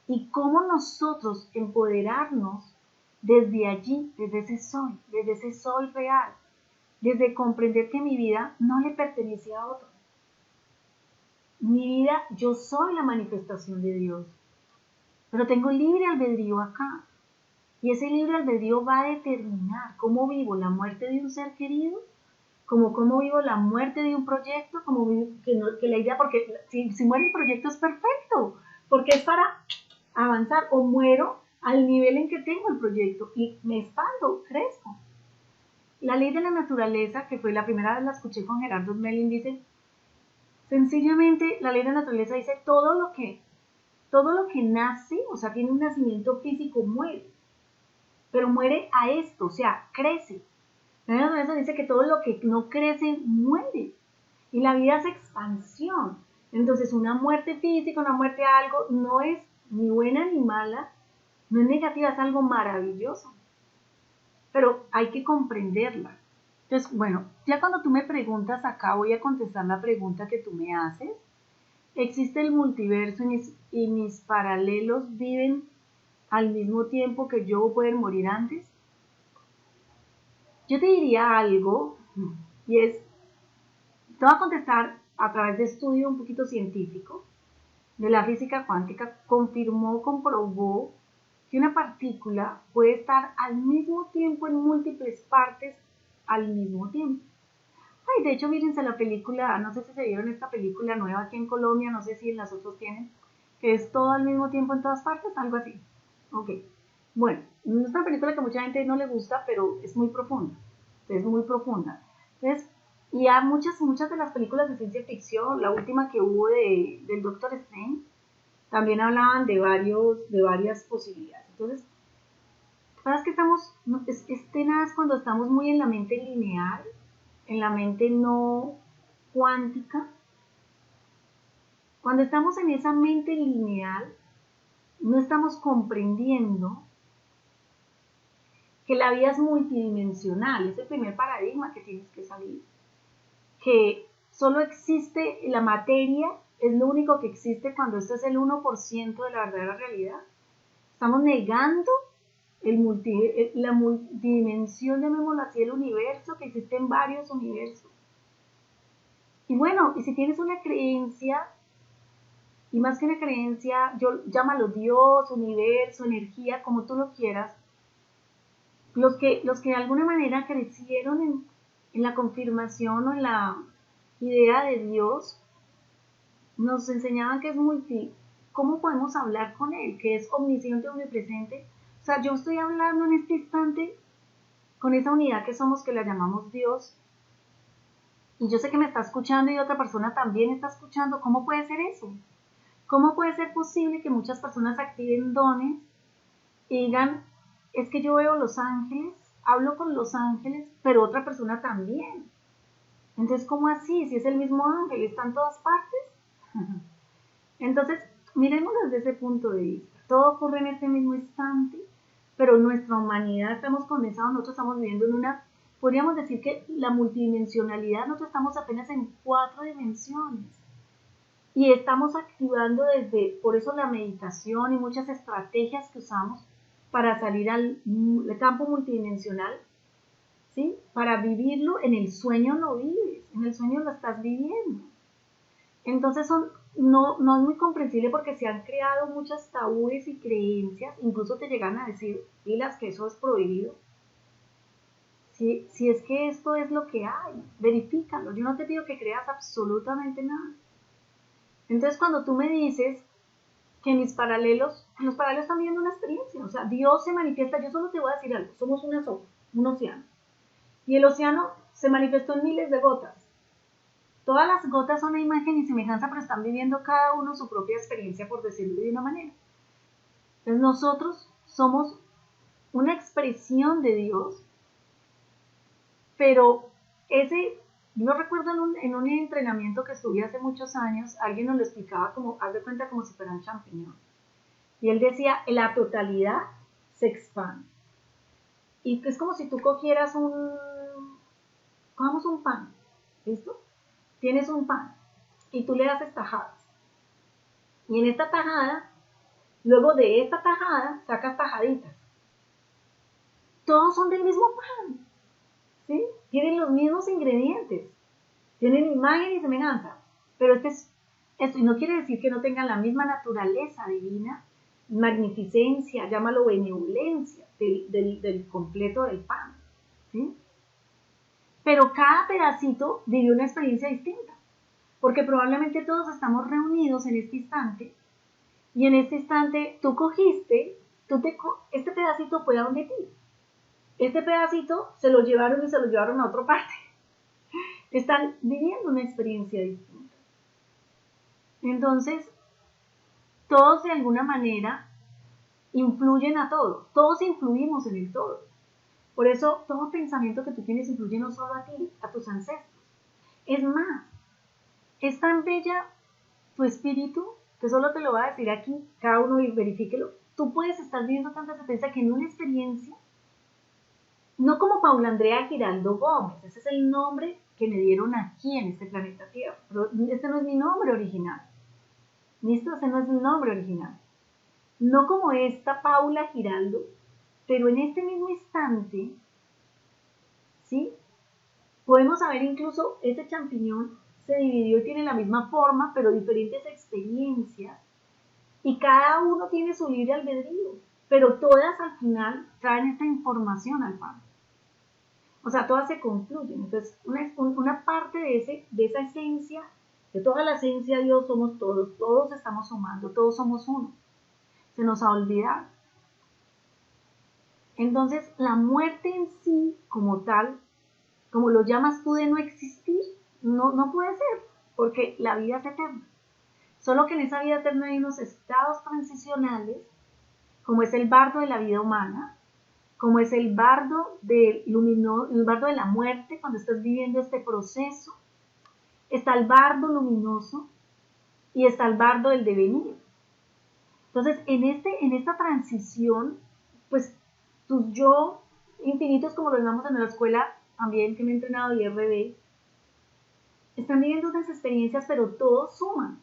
Y cómo nosotros empoderarnos desde allí, desde ese soy real, desde comprender que mi vida no le pertenece a otro. Mi vida, yo soy la manifestación de Dios, pero tengo libre albedrío acá. Y ese libre albedrío va a determinar cómo vivo la muerte de un ser querido, como cómo vivo la muerte de un proyecto, como vivo, que la idea, porque si muere el proyecto es perfecto, porque es para avanzar, o muero al nivel en que tengo el proyecto y me expando, crezco. La ley de la naturaleza, que fue la primera vez la escuché con Gerardo Smelling, dice, sencillamente, la ley de la naturaleza dice, todo lo que nace, o sea, tiene un nacimiento físico, muere, pero muere a esto, o sea, crece. La ley de la naturaleza dice que todo lo que no crece, muere, y la vida es expansión. Entonces, una muerte física, una muerte a algo, no es ni buena ni mala, no es negativa, es algo maravilloso, pero hay que comprenderla. Entonces, bueno, ya cuando tú me preguntas acá, voy a contestar la pregunta que tú me haces. ¿Existe el multiverso y mis paralelos viven al mismo tiempo que yo pueden morir antes? Yo te diría algo, y es, te voy a contestar a través de estudio un poquito científico de la física cuántica, comprobó que una partícula puede estar al mismo tiempo en múltiples partes al mismo tiempo. Ay, de hecho, mírense la película, no sé si se vieron esta película nueva aquí en Colombia, no sé si en las otras tienen, que es todo al mismo tiempo en todas partes, algo así. Ok, bueno, es una película que a mucha gente no le gusta, pero es muy profunda, Entonces, y hay muchas de las películas de ciencia ficción, la última que hubo del Doctor Strange, también hablaban de varias posibilidades. Entonces, ¿sabes que estamos, es tenaz cuando estamos muy en la mente lineal, en la mente no cuántica? Cuando estamos en esa mente lineal, no estamos comprendiendo que la vida es multidimensional, es el primer paradigma que tienes que salir, que solo existe la materia, es lo único que existe cuando esto es el 1% de la verdadera realidad, Estamos negando la multidimensión, llamémoslo así, el universo, que existen varios universos. Y bueno, y si tienes una creencia, y más que una creencia, llámalo Dios, universo, energía, como tú lo quieras, los que de alguna manera crecieron en la confirmación o en la idea de Dios, nos enseñaban que es cómo podemos hablar con Él, que es omnisciente, omnipresente. O sea, yo estoy hablando en este instante con esa unidad que somos, que la llamamos Dios, y yo sé que me está escuchando y otra persona también está escuchando. ¿Cómo puede ser eso? ¿Cómo puede ser posible que muchas personas activen dones y digan, es que yo veo los ángeles, hablo con los ángeles, pero otra persona también? Entonces, ¿cómo así? Si es el mismo ángel, está en todas partes. Entonces, miremos desde ese punto de vista. Todo ocurre en este mismo instante, pero nuestra humanidad estamos condensados, nosotros estamos viviendo en podríamos decir que la multidimensionalidad, nosotros estamos apenas en 4 dimensiones. Y estamos activando por eso la meditación y muchas estrategias que usamos para salir al campo multidimensional, ¿sí? Para vivirlo, en el sueño lo vives, en el sueño lo estás viviendo. Entonces no es muy comprensible porque se han creado muchas tabúes y creencias, incluso te llegan a decir, pilas, que eso es prohibido. Si es que esto es lo que hay, verifícalo. Yo no te pido que creas absolutamente nada. Entonces cuando tú me dices que los paralelos están viviendo una experiencia, o sea, Dios se manifiesta, yo solo te voy a decir algo, somos una sopa, un océano. Y el océano se manifestó en miles de gotas. Todas las gotas son una imagen y semejanza, pero están viviendo cada uno su propia experiencia, por decirlo de una manera. Entonces nosotros somos una expresión de Dios, pero yo recuerdo en un entrenamiento que estuve hace muchos años, alguien nos lo explicaba haz de cuenta, como si fuera un champiñón. Y él decía, la totalidad se expande. Y es como si tú cogieras cogamos un pan, ¿listo? Tienes un pan y tú le das tajadas. Y en esta tajada, luego de esta tajada, sacas tajaditas. Todos son del mismo pan, ¿sí? Tienen los mismos ingredientes, tienen imagen y semejanza, pero esto, y no quiere decir que no tengan la misma naturaleza divina, magnificencia, llámalo benevolencia del completo del pan, ¿sí? Pero cada pedacito vive una experiencia distinta, porque probablemente todos estamos reunidos en este instante, y en este instante tú cogiste, este pedacito fue a donde ti, este pedacito se lo llevaron y se lo llevaron a otra parte. Están viviendo una experiencia distinta. Entonces, todos de alguna manera influyen a todos influimos en el todo. Por eso, todo pensamiento que tú tienes influye no solo a ti, a tus ancestros. Es más, es tan bella tu espíritu, que solo te lo voy a decir aquí, cada uno verifíquelo. Tú puedes estar viviendo tanta certeza que en una experiencia, no como Paula Andrea Giraldo Gómez, ese es el nombre que me dieron aquí en este planeta Tierra, pero este no es mi nombre original. ¿Listo? Ese no es mi nombre original. No como esta Paula Giraldo, pero en este mismo instante, ¿sí? Podemos saber incluso ese champiñón se dividió y tiene la misma forma, pero diferentes experiencias, y cada uno tiene su libre albedrío, pero todas al final traen esta información al pan. O sea, todas se concluyen. Entonces, una parte de esa esencia, de toda la esencia de Dios, somos todos estamos sumando, todos somos uno. Se nos ha olvidado. Entonces, la muerte en sí, como tal, como lo llamas tú de no existir, no puede ser, porque la vida es eterna. Solo que en esa vida eterna hay unos estados transicionales, como es el bardo de la vida humana, como es el bardo el bardo de la muerte, cuando estás viviendo este proceso. Está el bardo luminoso y está el bardo del devenir. Entonces, en esta transición, pues tus yo infinitos, como lo llamamos en la escuela también que me he entrenado, IRB, están viviendo unas experiencias, pero todos suman.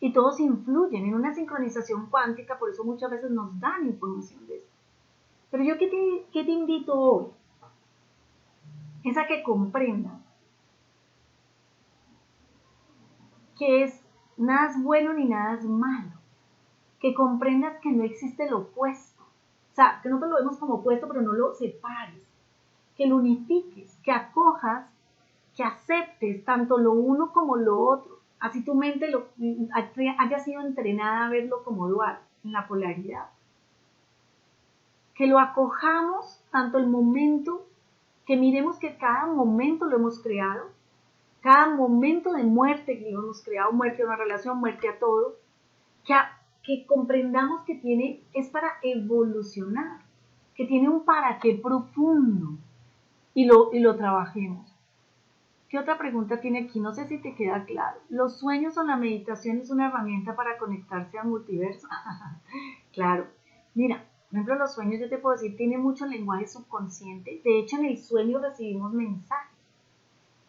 Y todos influyen en una sincronización cuántica, por eso muchas veces nos dan información de eso. Pero yo ¿qué te invito hoy? Es a que comprendas que nada es bueno ni nada es malo. Que comprendas que no existe lo opuesto. O sea, que nosotros lo vemos como opuesto, pero no lo separes. Que lo unifiques, que acojas, que aceptes tanto lo uno como lo otro. Así tu mente haya sido entrenada a verlo como dual, en la polaridad. Que lo acojamos tanto el momento, que miremos que cada momento lo hemos creado, cada momento de muerte que lo hemos creado, muerte a una relación, muerte a todo, que comprendamos que es para evolucionar, que tiene un para qué profundo y lo trabajemos. ¿Qué otra pregunta tiene aquí? No sé si te queda claro. ¿Los sueños o la meditación es una herramienta para conectarse al multiverso? Claro. Mira, por ejemplo, los sueños, yo te puedo decir, tienen mucho lenguaje subconsciente. De hecho, en el sueño recibimos mensajes.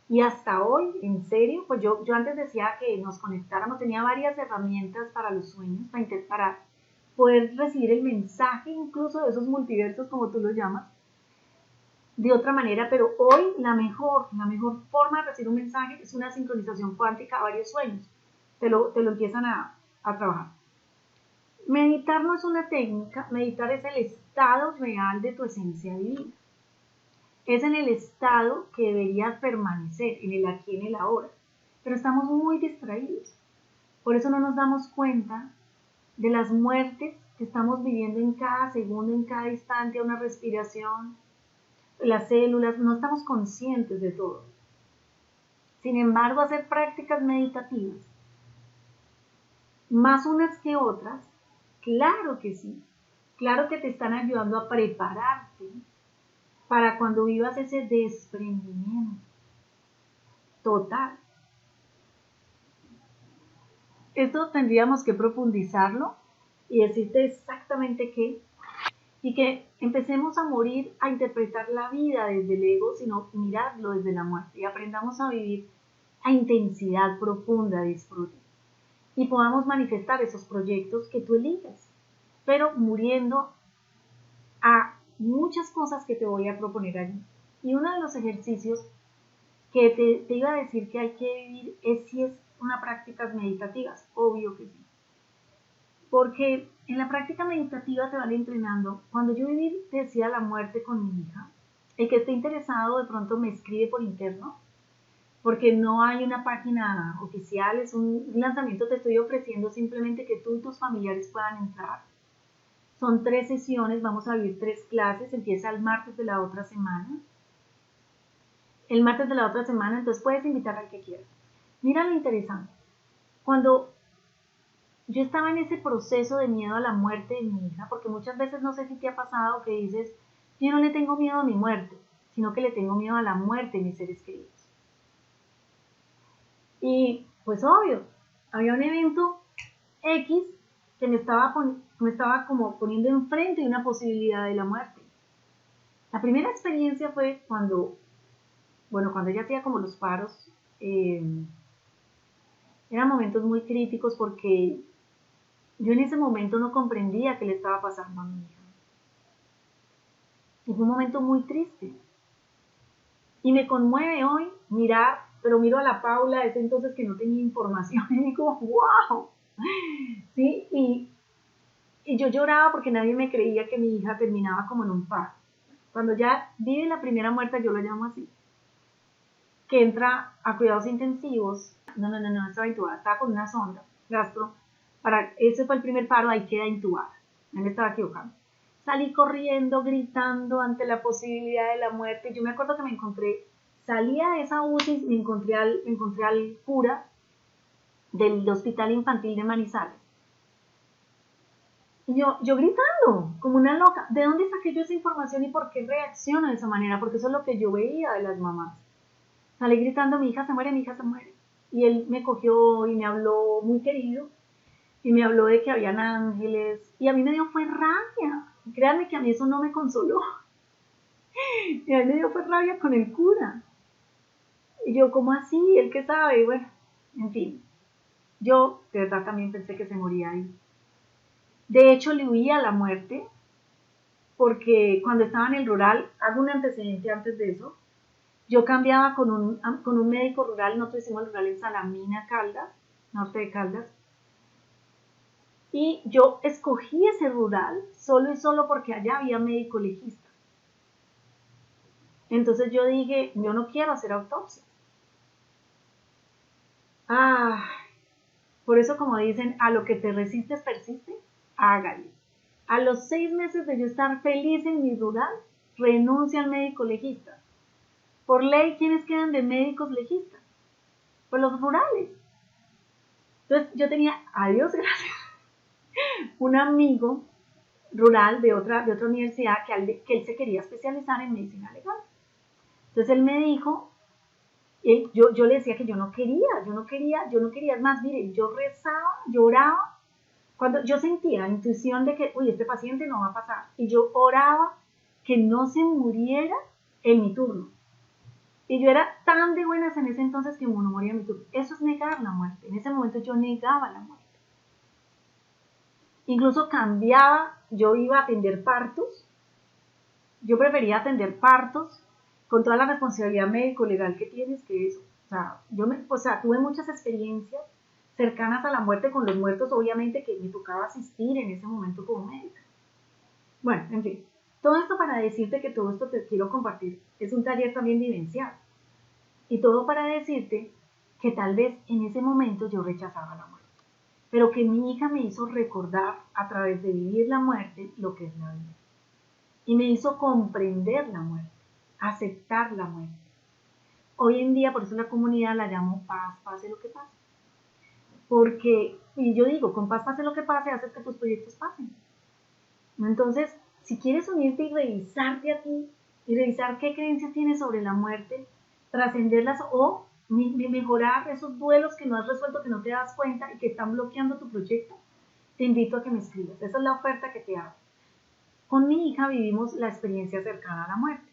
Y hasta hoy, en serio, pues yo antes decía que nos conectáramos, tenía varias herramientas para los sueños, para poder recibir el mensaje incluso de esos multiversos, como tú los llamas, de otra manera, pero hoy la mejor forma de recibir un mensaje es una sincronización cuántica a varios sueños. Te lo empiezan a trabajar. Meditar no es una técnica, meditar es el estado real de tu esencia divina. Es en el estado que deberías permanecer, en el aquí, en el ahora. Pero estamos muy distraídos. Por eso no nos damos cuenta de las muertes que estamos viviendo en cada segundo, en cada instante, una respiración, las células, no estamos conscientes de todo. Sin embargo, hacer prácticas meditativas, más unas que otras, claro que sí, claro que te están ayudando a prepararte para cuando vivas ese desprendimiento total. Esto tendríamos que profundizarlo y decirte exactamente qué, y que empecemos a morir, a interpretar la vida desde el ego, sino mirarlo desde la muerte y aprendamos a vivir a intensidad profunda, disfrute, y podamos manifestar esos proyectos que tú eliges, pero muriendo a muchas cosas que te voy a proponer allí. Y uno de los ejercicios que te iba a decir que hay que vivir es si es una prácticas meditativas, obvio que sí. Porque en la práctica meditativa te van entrenando. Cuando yo viví, te decía, la muerte con mi hija, el que esté interesado de pronto me escribe por interno, porque no hay una página oficial, es un lanzamiento, te estoy ofreciendo simplemente que tú y tus familiares puedan entrar. Son 3 sesiones, vamos a vivir 3 clases, empieza el martes de la otra semana. El martes de la otra semana, entonces puedes invitar al que quieras. Mira lo interesante. Cuando yo estaba en ese proceso de miedo a la muerte de mi hija, porque muchas veces no sé si te ha pasado que dices, yo no le tengo miedo a mi muerte, sino que le tengo miedo a la muerte de mis seres queridos. Y pues obvio, había un evento X que me estaba como poniendo enfrente de una posibilidad de la muerte. La primera experiencia fue cuando ella hacía como los paros, eran momentos muy críticos porque yo en ese momento no comprendía qué le estaba pasando a mi hija. Y fue un momento muy triste. Y me conmueve hoy mirar, pero miro a la Paula, ese entonces que no tenía información, y digo, wow. ¿Sí? Y yo lloraba porque nadie me creía que mi hija terminaba como en un paro. Cuando ya vive la primera muerte, yo lo llamo así, que entra a cuidados intensivos, no estaba intubada, estaba con una sonda, ese fue el primer paro, ahí queda intubada, me estaba equivocando. Salí corriendo, gritando ante la posibilidad de la muerte. Yo me acuerdo que salía de esa UCI, me encontré al cura del Hospital Infantil de Manizales. Y yo gritando, como una loca. ¿De dónde saqué yo esa información y por qué reacciono de esa manera? Porque eso es lo que yo veía de las mamás. Salí gritando, mi hija se muere, mi hija se muere. Y él me cogió y me habló muy querido. Y me habló de que habían ángeles. Y a mí me dio fue rabia. Créanme que a mí eso no me consoló. Y a mí me dio fue rabia con el cura. Y yo, ¿cómo así? ¿Él qué sabe? Bueno, en fin. Yo de verdad también pensé que se moría ahí. De hecho, le huía a la muerte porque cuando estaba en el rural, hago un antecedente antes de eso, yo cambiaba con un médico rural, nosotros hicimos el rural en Salamina, Caldas, norte de Caldas, y yo escogí ese rural solo y solo porque allá había médico legista. Entonces yo dije, yo no quiero hacer autopsia. Ah, por eso como dicen, a lo que te resistes persiste, hágale. A los 6 meses de yo estar feliz en mi rural, renuncia al médico legista. Por ley, ¿quiénes quedan de médicos legistas? Pues los rurales. Entonces yo tenía, a Dios gracias, un amigo rural de otra universidad que él se quería especializar en medicina legal. Entonces él me dijo, yo le decía que yo no quería, es más, mire, yo rezaba, lloraba, cuando yo sentía la intuición de que, uy, este paciente no va a pasar, y yo oraba que no se muriera en mi turno. Y yo era tan de buenas en ese entonces que no moría en mi turno. Eso es negar la muerte. En ese momento yo negaba la muerte. Incluso cambiaba, yo iba a atender partos, yo prefería atender partos con toda la responsabilidad médico-legal que tienes que eso. O sea, tuve muchas experiencias cercanas a la muerte con los muertos, obviamente que me tocaba asistir en ese momento como médica. Bueno, en fin, todo esto para decirte que todo esto te quiero compartir. Es un taller también vivencial. Y todo para decirte que tal vez en ese momento yo rechazaba la muerte, pero que mi hija me hizo recordar a través de vivir la muerte lo que es la vida. Y me hizo comprender la muerte, aceptar la muerte. Hoy en día, por eso la comunidad la llamo paz, pase lo que pase. Porque, y yo digo, con paz pase lo que pase, haces que tus proyectos pasen. Entonces, si quieres unirte y revisarte a ti, y revisar qué creencias tienes sobre la muerte, trascenderlas o mejorar esos duelos que no has resuelto, que no te das cuenta y que están bloqueando tu proyecto, te invito a que me escribas. Esa es la oferta que te hago. Con mi hija vivimos la experiencia cercana a la muerte.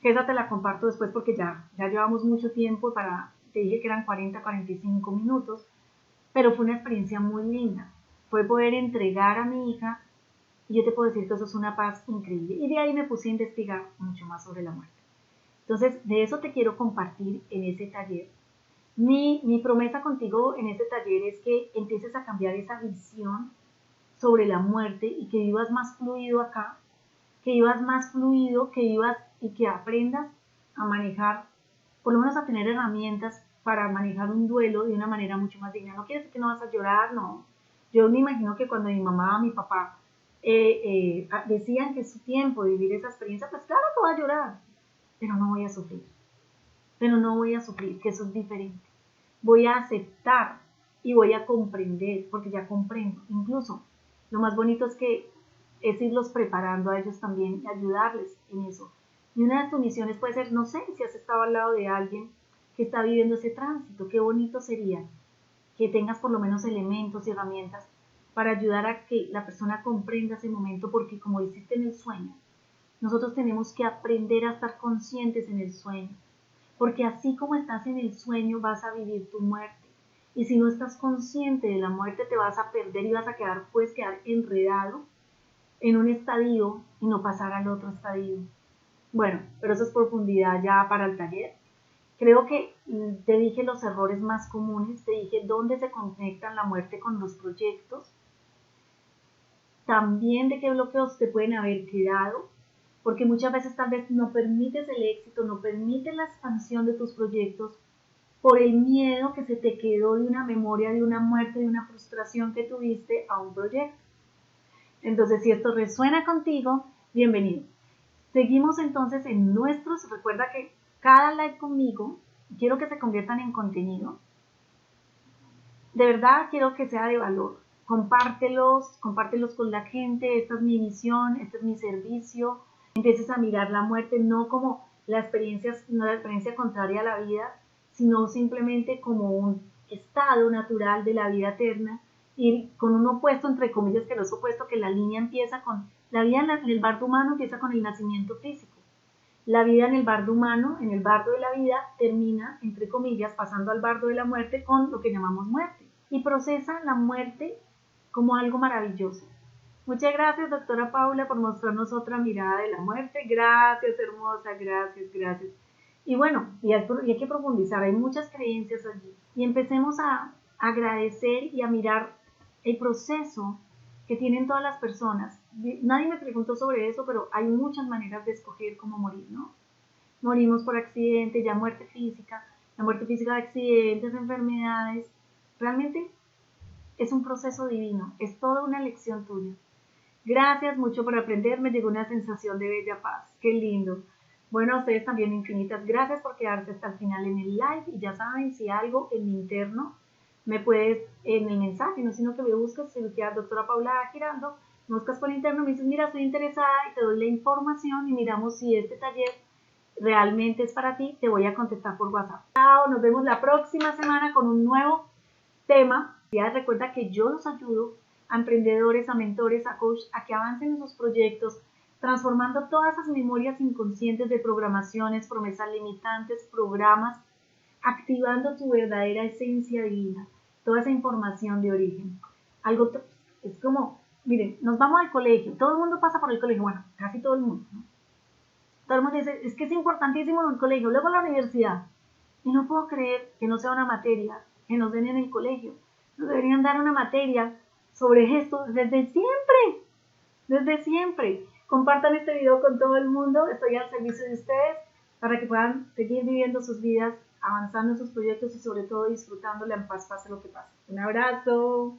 Esa te la comparto después porque ya llevamos mucho tiempo, te dije que eran 45 minutos, pero fue una experiencia muy linda. Fue poder entregar a mi hija y yo te puedo decir que eso es una paz increíble. Y de ahí me puse a investigar mucho más sobre la muerte. Entonces, de eso te quiero compartir en ese taller. Mi promesa contigo en ese taller es que empieces a cambiar esa visión sobre la muerte y que vivas más fluido acá, que vivas más fluido, que vivas y que aprendas a manejar, por lo menos a tener herramientas para manejar un duelo de una manera mucho más digna. No quiere decir que no vas a llorar, no. Yo me imagino que cuando mi mamá, mi papá decían que es su tiempo de vivir esa experiencia, pues claro que voy a llorar, pero no voy a sufrir. Pero no voy a sufrir, que eso es diferente. Voy a aceptar y voy a comprender, porque ya comprendo. Incluso lo más bonito es irlos preparando a ellos también y ayudarles en eso. Y una de tus misiones puede ser, no sé, si has estado al lado de alguien que está viviendo ese tránsito, qué bonito sería que tengas por lo menos elementos y herramientas para ayudar a que la persona comprenda ese momento, porque como hiciste en el sueño, nosotros tenemos que aprender a estar conscientes en el sueño, porque así como estás en el sueño vas a vivir tu muerte. Y si no estás consciente de la muerte te vas a perder y puedes quedar enredado en un estadio y no pasar al otro estadio. Bueno, pero eso es profundidad ya para el taller. Creo que te dije los errores más comunes, te dije dónde se conectan la muerte con los proyectos, también de qué bloqueos te pueden haber quedado, porque muchas veces tal vez no permites el éxito, no permites la expansión de tus proyectos por el miedo que se te quedó de una memoria, de una muerte, de una frustración que tuviste a un proyecto. Entonces, si esto resuena contigo, bienvenido. Seguimos entonces en nuestros, recuerda que cada like conmigo, quiero que se conviertan en contenido. De verdad quiero que sea de valor. Compártelos con la gente, esta es mi misión, este es mi servicio. Empieces a mirar la muerte no como la experiencia contraria a la vida, sino simplemente como un estado natural de la vida eterna y con un opuesto, entre comillas, que no es opuesto, que la línea empieza con, la vida en el bardo humano empieza con el nacimiento físico La vida en el bardo humano, en el bardo de la vida, termina, entre comillas, pasando al bardo de la muerte con lo que llamamos muerte. Y procesa la muerte como algo maravilloso. Muchas gracias, doctora Paula, por mostrarnos otra mirada de la muerte. Gracias, hermosa, gracias, gracias. Y bueno, y hay que profundizar, hay muchas creencias allí. Y empecemos a agradecer y a mirar el proceso que tienen todas las personas. Nadie me preguntó sobre eso, pero hay muchas maneras de escoger cómo morir, ¿no? Morimos por accidente, ya muerte física, la muerte física de accidentes, enfermedades. Realmente es un proceso divino, es toda una lección tuya. Gracias mucho por aprender, me llegó una sensación de bella paz. Qué lindo. Bueno, a ustedes también infinitas gracias por quedarse hasta el final en el live. Y ya saben, si algo en mi interno me puedes, en el mensaje, no sino que me buscas, si buscas doctora Paula Giraldo, me buscas por interno, me dices, mira, estoy interesada y te doy la información y miramos si este taller realmente es para ti, te voy a contestar por WhatsApp. Chao, nos vemos la próxima semana con un nuevo tema. Ya recuerda que yo los ayudo a emprendedores, a mentores, a coach, a que avancen en sus proyectos, transformando todas esas memorias inconscientes de programaciones, promesas limitantes, programas, activando tu verdadera esencia divina, toda esa información de origen. Algo es como, miren, nos vamos al colegio, todo el mundo pasa por el colegio, bueno, casi todo el mundo, ¿no? Todo el mundo dice, es que es importantísimo el colegio, luego la universidad. Y no puedo creer que no sea una materia que nos den en el colegio. Nos deberían dar una materia sobre esto desde siempre. Desde siempre. Compartan este video con todo el mundo. Estoy al servicio de ustedes para que puedan seguir viviendo sus vidas, avanzando en sus proyectos y sobre todo disfrutándole en paz, pase lo que pase. Un abrazo.